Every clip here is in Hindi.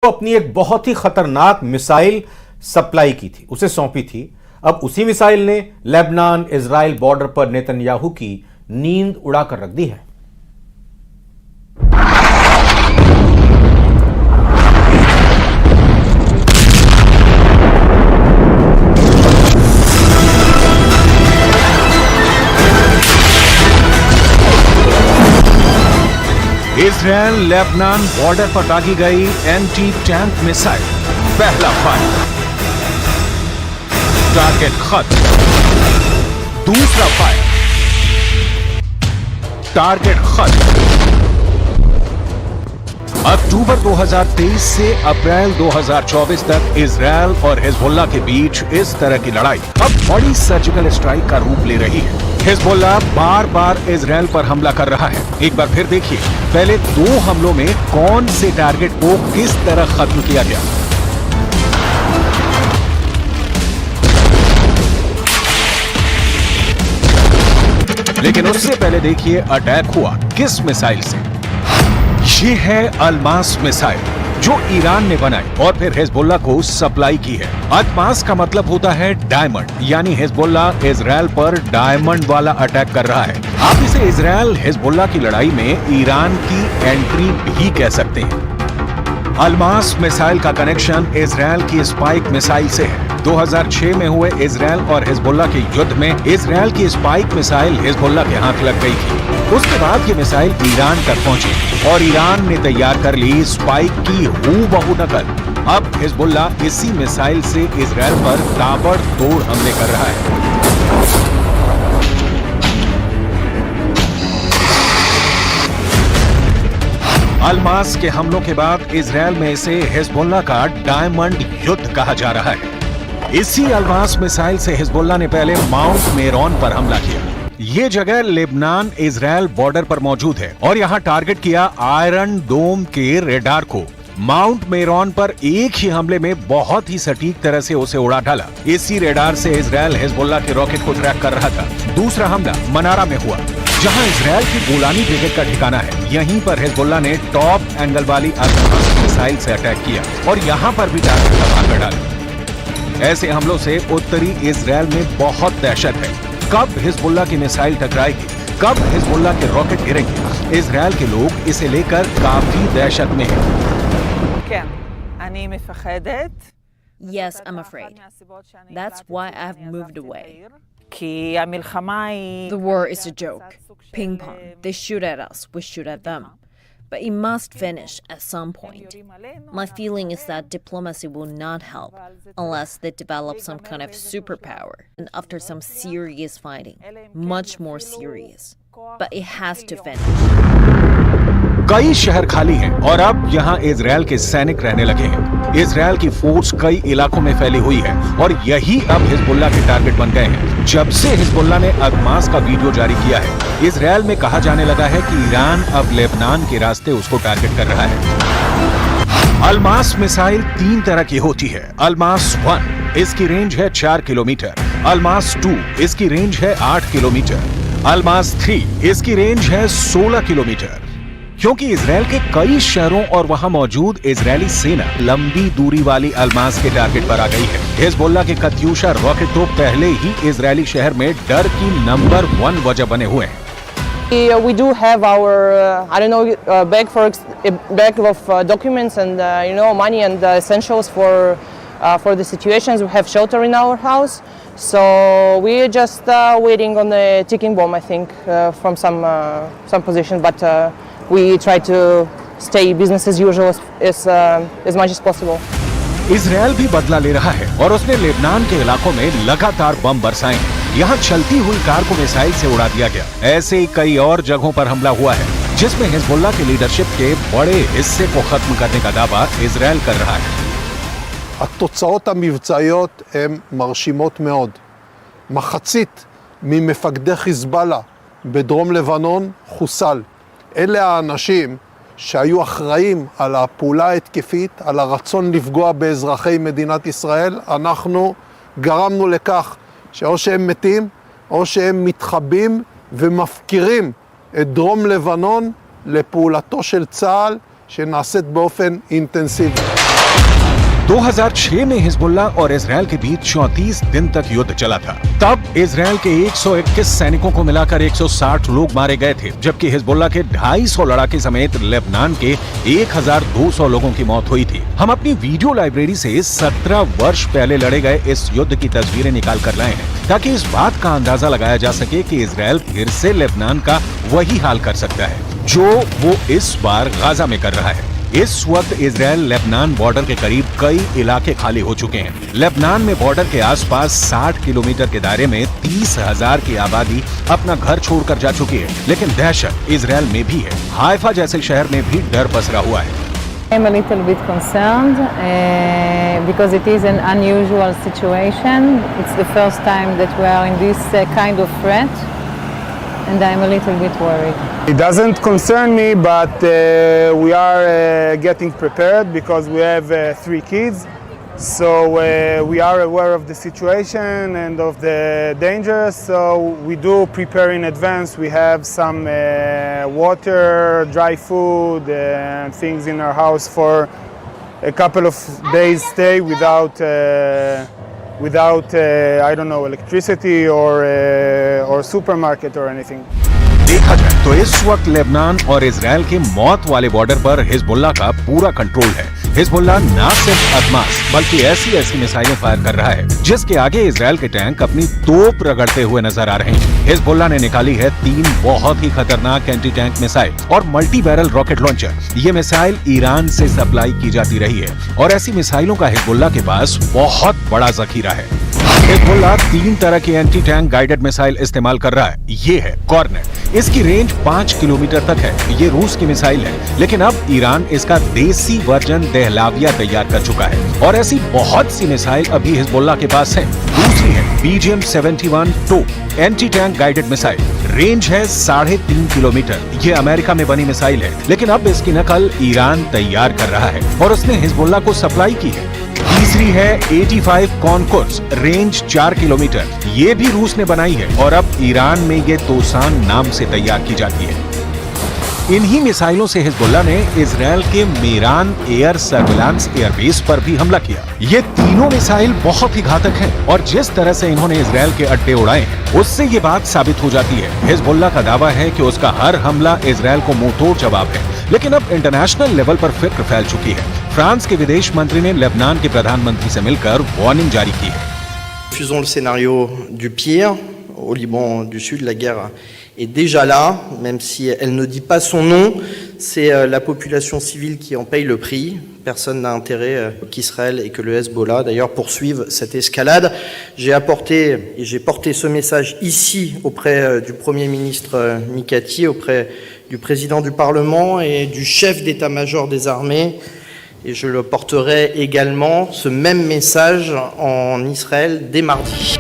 को अपनी एक बहुत ही खतरनाक मिसाइल सप्लाई की थी, उसे सौंपी थी। अब उसी मिसाइल ने लेबनान इजराइल बॉर्डर पर नेतन्याहू की नींद उड़ाकर रख दी है। इजराइल लेबनान बॉर्डर पर दागी गई एंटी टैंक मिसाइल। पहला फायर, टारगेट खत्म। दूसरा फायर, टारगेट खत्म। अक्टूबर 2023 से अप्रैल 2024 तक इजराइल और हिजबुल्लाह के बीच इस तरह की लड़ाई अब बड़ी सर्जिकल स्ट्राइक का रूप ले रही है। हिजबुल्लाह बार बार इजराइल पर हमला कर रहा है। एक बार फिर देखिए, पहले 2 हमलों में कौन से टारगेट को किस तरह खत्म किया गया। लेकिन उससे पहले देखिए अटैक हुआ किस मिसाइल से। ये है अल्मास मिसाइल जो ईरान ने बनाई और फिर हिजबुल्लाह को सप्लाई की है। अल्मास का मतलब होता है डायमंड, यानी हिजबुल्लाह इजराइल पर डायमंड वाला अटैक कर रहा है। आप इसे इजराइल हिजबुल्लाह की लड़ाई में ईरान की एंट्री भी कह सकते हैं। अल्मास मिसाइल का कनेक्शन इजराइल की स्पाइक मिसाइल से है। 2006 में हुए इजराइल और हिजबुल्लाह के युद्ध में इजराइल की स्पाइक मिसाइल हिजबुल्लाह के हाथ लग गई थी। उसके बाद ये मिसाइल ईरान तक पहुंची और ईरान ने तैयार कर ली स्पाइक की हूबहू नकल। अब हिजबुल्लाह इसी मिसाइल से इजराइल पर ताबड़तोड़ हमले कर रहा है। अल्मास के हमलों के बाद इजराइल में इसे हिजबुल्लाह का डायमंड युद्ध कहा जा रहा है। इसी अल्मास मिसाइल से हिजबुल्लाह ने पहले माउंट मेरोन पर हमला किया। ये जगह लेबनान इजराइल बॉर्डर पर मौजूद है और यहाँ टारगेट किया आयरन डोम के रेडार को। माउंट मेरोन पर एक ही हमले में बहुत ही सटीक तरह से उसे उड़ा डाला। इसी रेडार से इजराइल हिजबुल्लाह के रॉकेट को ट्रैक कर रहा था। दूसरा हमला मनारा में हुआ, जहां इजराइल की गोलानी ब्रिगेड का ठिकाना है। यहीं पर हिजबुल्लाह ने टॉप एंगल वाली अल्मास मिसाइल से अटैक किया और यहां पर भी टारगेट तबाह कर डाला। ऐसे हमलों से उत्तरी इजराइल में बहुत दहशत है। कब हिजबुल्लाह की मिसाइल टकराएगी, कब हिजबुल्लाह के रॉकेट गिरेंगे, इजराइल के लोग इसे लेकर काफी दहशत में हैं। Yes, I'm afraid. That's why I've moved away. The war is a joke. Ping pong. They shoot at us, we shoot at them. But it must finish at some point. My feeling is that diplomacy will not help unless they develop some kind of superpower. And after some serious fighting, much more serious. But it has to finish. कई शहर खाली हैं और अब यहाँ इजराइल के सैनिक रहने लगे हैं। इजराइल की फोर्स कई इलाकों में फैली हुई है और यही अब हिजबुल्लाह के टारगेट बन गए हैं। जब से हिजबुल्लाह ने अल्मास का वीडियो जारी किया है, इजराइल में कहा जाने लगा है कि ईरान अब लेबनान के रास्ते उसको टारगेट कर रहा है। अल्मास मिसाइल 3 तरह की होती है। अल्मास 1, इसकी रेंज है 4 किलोमीटर। अल्मास 2, इसकी रेंज है 8 किलोमीटर। अल्मास 3, इसकी रेंज है 16 किलोमीटर। क्योंकि इजराइल के कई शहरों और वहां मौजूद इजरायली सेना लंबी दूरी वाली अल्मास के टारगेट पर आ गई है। हिजबुल्लाह के कत्यूशा रॉकेट तो पहले ही इजरायली शहर में डर की नंबर 1 वजह बने हुए हैं। We do have our, bag of documents and money and essentials for the situations. We have shelter in our house, so we're just waiting on the ticking bomb. I think from some position, but we try to stay business as usual as much as possible. Israel भी बदला ले रहा है और उसने लेबनान के इलाकों में लगातार बम बरसाए हैं। यहाँ चलती हुई कार को मिसाइल से उड़ा दिया गया। ऐसे ही कई और जगहों पर हमला हुआ है, जिसमें हिजबुल्लाह की लीडरशिप के बड़े हिस्से को खत्म करने का दावा इजराइल कर रहा है। התוצאות המבצעיות הן מרשימות מאוד. מחצית ממפקדי חיזבאללה בדרום לבנון חוסל. אלה האנשים שהיו אחראים על הפעולה ההתקפית, על הרצון לפגוע באזרחי מדינת ישראל. אנחנו גרמנו לכך שאו שהם מתים או שהם מתחבאים ומפקירים את דרום לבנון לפעולתו של צה"ל שנעשית באופן אינטנסיבי. 2006 में हिजबुल्ला और इजराइल के बीच 34 दिन तक युद्ध चला था। तब इजराइल के 121 सैनिकों को मिलाकर 160 लोग मारे गए थे, जबकि हिजबुल्ला के 250 लड़ाके समेत लेबनान के 1200 लोगों की मौत हुई थी। हम अपनी वीडियो लाइब्रेरी से 17 वर्ष पहले लड़े गए इस युद्ध की तस्वीरें निकाल कर लाए हैं, ताकि इस बात का अंदाजा लगाया जा सके कि इजराइल फिर से लेबनान का वही हाल कर सकता है जो वो इस बार गाजा में कर रहा है। इस वक्त इजराइल लेबनान बॉर्डर के करीब कई इलाके खाली हो चुके हैं। लेबनान में बॉर्डर के आसपास 60 किलोमीटर के दायरे में 30,000 की आबादी अपना घर छोड़कर जा चुकी है, लेकिन दहशत इजराइल में भी है। हाइफा जैसे शहर में भी डर पसरा हुआ है। I'm a little bit concerned because it is an unusual situation. It's the first time that we are in this kind of threat, and I'm a little bit worried. It doesn't concern me, but we are getting prepared because we have 3 kids. So we are aware of the situation and of the dangers, so we do prepare in advance. We have some water, dry food, and things in our house for a couple of days stay without I don't know, electricity or supermarket or anything. देखा जाए तो इस वक्त लेबनान और इजराइल के मौत वाले बॉर्डर पर हिजबुल्ला का पूरा कंट्रोल है। हिजबुल्ला न सिर्फ अदमास बल्कि ऐसी मिसाइलें फायर कर रहा है जिसके आगे इजराइल के टैंक अपनी तोप रगड़ते हुए नजर आ रहे हैं। हिजबुल्ला ने निकाली है 3 बहुत ही खतरनाक एंटी टैंक मिसाइल और मल्टी बैरल रॉकेट लॉन्चर। ये मिसाइल ईरान से सप्लाई की जाती रही है और ऐसी मिसाइलों का हिजबुल्ला के पास बहुत बड़ा जखीरा है। हिजबुल्ला 3 तरह की एंटी टैंक गाइडेड मिसाइल इस्तेमाल कर रहा है। ये है कॉर्नेट, इसकी रेंज 5 किलोमीटर तक है। ये रूस की मिसाइल है, लेकिन अब ईरान इसका देसी वर्जन दहलाविया तैयार कर चुका है और ऐसी बहुत सी मिसाइल अभी हिजबुल्ला के पास है। दूसरी है BGM-71 टो anti tank guided missile, range है 3.5 किलोमीटर। ये अमेरिका में बनी मिसाइल है, लेकिन अब इसकी नकल ईरान तैयार कर रहा है और उसने हिजबुल्ला को सप्लाई की है। तीसरी है 85 कॉनकोर्स, रेंज 4 किलोमीटर। ये भी रूस ने बनाई है और अब ईरान में ये तोसान नाम से तैयार की जाती है। इन्हीं मिसाइलों से हिजबुल्ला ने इजराइल के मेरान एयर सर्विलांस एयरबेस पर भी हमला किया। ये तीनों मिसाइल बहुत ही घातक हैं और जिस तरह से इन्होंने इजराइल के अड्डे उड़ाए हैं उससे ये बात साबित हो जाती है। हिजबुल्ला का दावा है कि उसका हर हमला इजराइल को मुंहतोड़ जवाब है, लेकिन अब इंटरनेशनल लेवल पर फिक्र फैल चुकी है। फ्रांस के विदेश मंत्री ने लेबनान के प्रधानमंत्री से मिलकर वार्निंग जारी की है। Refusons le scénario du pire. Au Liban du Sud, la guerre est déjà là, même si elle ne dit pas son nom. C'est la population civile qui en paye le prix. Personne n'a intérêt qu'Israël et que le Hezbollah, d'ailleurs, poursuivent cette escalade. J'ai porté ce message ici auprès du Premier ministre Mikati, auprès du président du Parlement et du chef d'état-major des armées. Et je le porterai également, ce même message, en Israël dès mardi.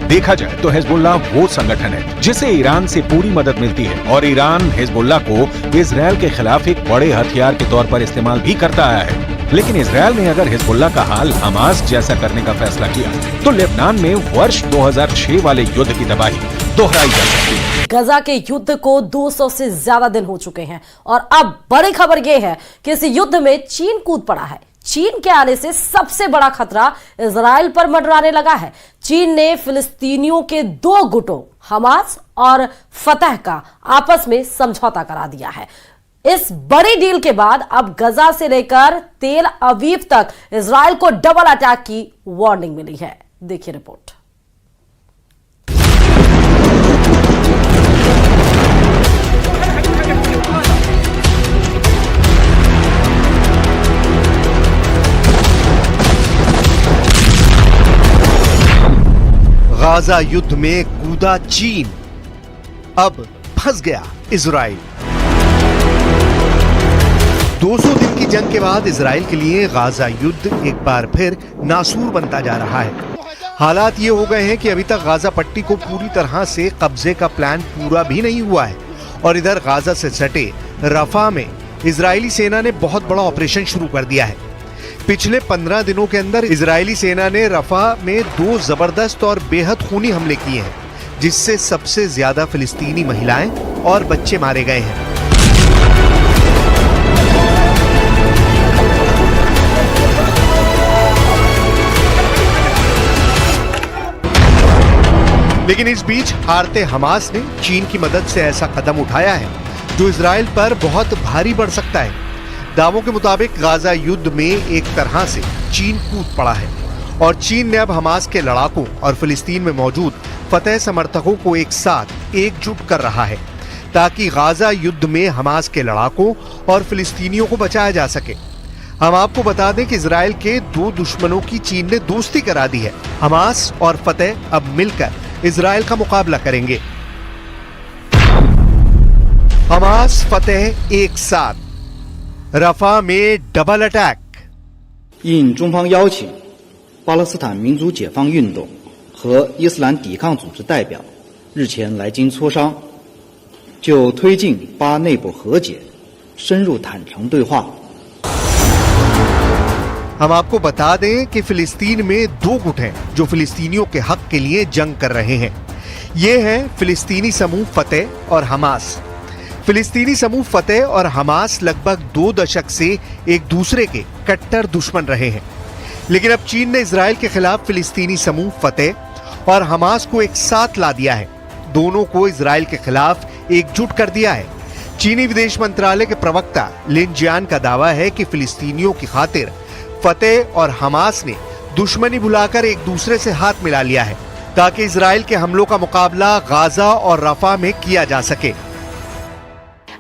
देखा जाए तो हिजबुल्ला वो संगठन है जिसे ईरान से पूरी मदद मिलती है और ईरान हिजबुल्ला को इजराइल के खिलाफ एक बड़े हथियार के तौर पर इस्तेमाल भी करता आया है। लेकिन इजराइल ने अगर हिजबुल्ला का हाल हमास जैसा करने का फैसला किया तो लेबनान में वर्ष 2006 वाले युद्ध की तबाही दोहराई जा सकती है। गजा के युद्ध को 200 से ज्यादा दिन हो चुके हैं और अब बड़ी खबर यह है कि इस युद्ध में चीन कूद पड़ा है। चीन के आने से सबसे बड़ा खतरा इजराइल पर मंडराने लगा है। चीन ने फिलिस्तीनियों के 2 गुटों हमास और फतह का आपस में समझौता करा दिया है। इस बड़ी डील के बाद अब गजा से लेकर तेल अवीव तक इजराइल को डबल अटैक की वार्निंग मिली है। देखिए रिपोर्ट। गाजा युद्ध में कूदा चीन, अब फंस गया इजराइल। 200 दिन की जंग के बाद इजराइल के लिए गाजा युद्ध एक बार फिर नासूर बनता जा रहा है। हालात ये हो गए हैं कि अभी तक गाजा पट्टी को पूरी तरह से कब्जे का प्लान पूरा भी नहीं हुआ है और इधर गाजा से सटे रफा में इजरायली सेना ने बहुत बड़ा ऑपरेशन शुरू कर दिया है। पिछले 15 दिनों के अंदर इजरायली सेना ने रफा में 2 जबरदस्त और बेहद खूनी हमले किए हैं, जिससे सबसे ज्यादा फिलिस्तीनी महिलाएं और बच्चे मारे गए हैं। लेकिन इस बीच हारते हमास ने चीन की मदद से ऐसा कदम उठाया है जो इजराइल पर बहुत भारी पड़ सकता है। दावों के मुताबिक गाजा युद्ध में एक तरह से चीन कूद पड़ा है और चीन ने अब हमास के लड़ाकों और फिलिस्तीन में मौजूद फतेह समर्थकों को एक साथ एकजुट कर रहा है ताकि गाजा युद्ध में हमास के लड़ाकों और फिलिस्तीनियों को बचाया जा सके। हम आपको बता दें कि इजराइल के दो दुश्मनों की चीन ने दोस्ती करा दी है। हमास और फतेह अब मिलकर इजराइल का मुकाबला करेंगे। हमास फतेह एक साथ, रफा में डबल अटैक। 应中方邀请，巴勒斯坦民族解放运动和伊斯兰抵抗组织代表日前来京磋商，就推进巴内部和解、深入坦诚对话。 हम आपको बता दें कि फिलिस्तीन में दो गुट हैं जो फिलिस्तीनियों के हक के लिए जंग कर रहे हैं। ये हैं फिलिस्तीनी समूह फतेह और हमास। फिलिस्तीनी समूह फतेह और हमास लगभग 2 दशक से एक दूसरे के कट्टर दुश्मन रहे हैं, लेकिन अब चीन ने इजराइल के खिलाफ फिलिस्तीनी समूह फतेह और हमास को एक साथ ला दिया है। दोनों को इजराइल के खिलाफ एकजुट कर दिया है। चीनी विदेश मंत्रालय के प्रवक्ता लिन जियान का दावा है कि फिलिस्तीनियों की खातिर फतेह और हमास ने दुश्मनी भुलाकर एक दूसरे से हाथ मिला लिया है ताकि इजराइल के हमलों का मुकाबला गाजा और रफा में किया जा सके।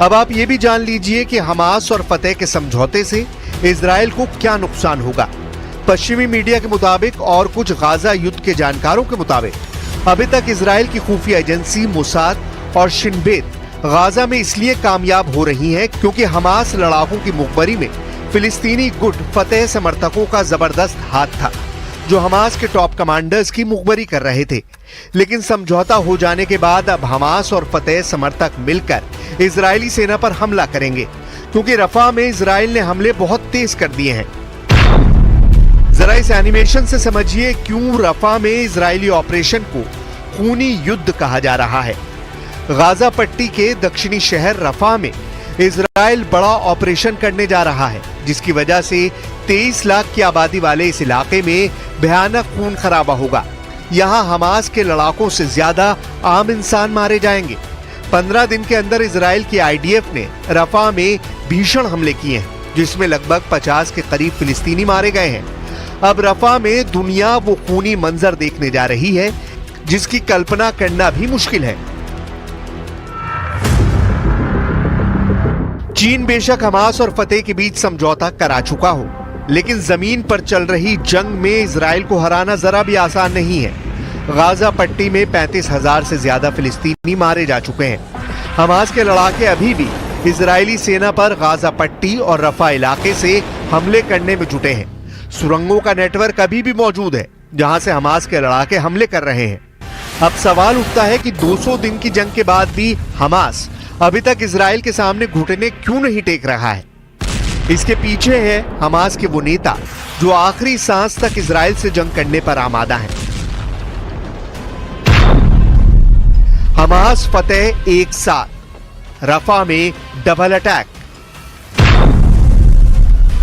अब आप ये भी जान लीजिए कि हमास और फतेह के समझौते से इजराइल को क्या नुकसान होगा। पश्चिमी मीडिया के मुताबिक और कुछ गाजा युद्ध के जानकारों के मुताबिक अभी तक इजराइल की खुफिया एजेंसी मोसाद और शिन बेत गाजा में इसलिए कामयाब हो रही हैं क्योंकि हमास लड़ाकों की मुखबरी में फिलिस्तीनी गुट फतेह समर्थकों का जबरदस्त हाथ था जो हमास के टॉप कमांडर्स की मुखबरी कर रहे थे। लेकिन समझौता हो जाने के बाद अब हमास और फतेह समर्थक मिलकर इजरायली सेना पर हमला करेंगे क्योंकि रफा में इजराइल ने हमले बहुत तेज कर दिए हैं। जरा इस एनिमेशन से समझिए क्यों रफा में इजरायली ऑपरेशन को खूनी युद्ध कहा जा रहा है। गाजा पट्टी के दक्षिणी शहर रफा में इजराइल बड़ा ऑपरेशन करने जा रहा है जिसकी वजह से 23 लाख की आबादी वाले इस इलाके में भयानक खून खराबा होगा। यहाँ हमास के लड़ाकों से ज्यादा आम इंसान मारे जाएंगे। 15 दिन के अंदर इजराइल की आईडीएफ ने रफा में भीषण हमले किए हैं जिसमें लगभग 50 के करीब फिलिस्तीनी मारे गए हैं। अब रफा में दुनिया वो खूनी मंजर देखने जा रही है जिसकी कल्पना करना भी मुश्किल है। चीन बेशक हमास और फतेह के बीच समझौता करा चुका हो, लेकिन जमीन पर चल रही जंग में इजराइल को हराना जरा भी आसान नहीं है। गाजा पट्टी में 35,000 से ज्यादा फिलिस्तीनी मारे जा चुके हैं। हमास के लड़ाके अभी भी इजरायली सेना पर गाजा पट्टी और रफा इलाके से हमले करने में जुटे हैं। सुरंगों का नेटवर्क अभी भी मौजूद है जहां से हमास के लड़ाके हमले कर रहे हैं। अब सवाल उठता है कि 200 दिन की जंग के बाद भी हमास अभी तक इजराइल के सामने घुटने क्यों नहीं टेक रहा है। इसके पीछे है हमास के वो नेता जो आखिरी सांस तक इजराइल से जंग करने पर आमादा है। हमास फतेह एक साथ, रफा में डबल अटैक।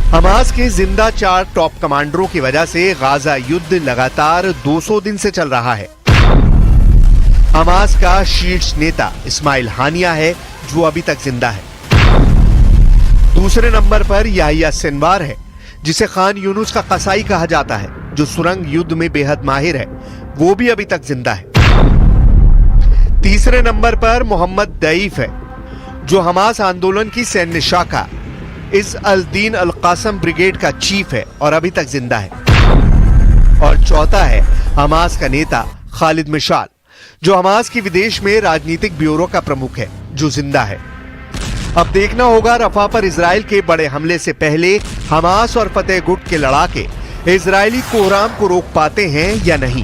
हमास के जिंदा 4 टॉप कमांडरों की वजह से गाजा युद्ध लगातार 200 दिन से चल रहा है। हमास का शीर्ष नेता इस्माइल हानिया है जो अभी तक जिंदा है। दूसरे नंबर पर याहिया सिनवार है जिसे खान यूनुस का कसाई कहा जाता है, जो सुरंग युद्ध में बेहद माहिर है, वो भी अभी तक जिंदा है। तीसरे नंबर पर मोहम्मद दईफ है जो हमास आंदोलन की सैन्य शाखा इस अल दीन अल कासम ब्रिगेड का चीफ है और अभी तक जिंदा है। और चौथा है हमास का नेता खालिद मिशाल जो हमास की विदेश में राजनीतिक ब्यूरो का प्रमुख है, जो जिंदा है। अब देखना होगा रफा पर इजराइल के बड़े हमले से पहले हमास और फतेह गुट के लड़ाके इजरायली कोहराम को रोक पाते हैं या नहीं।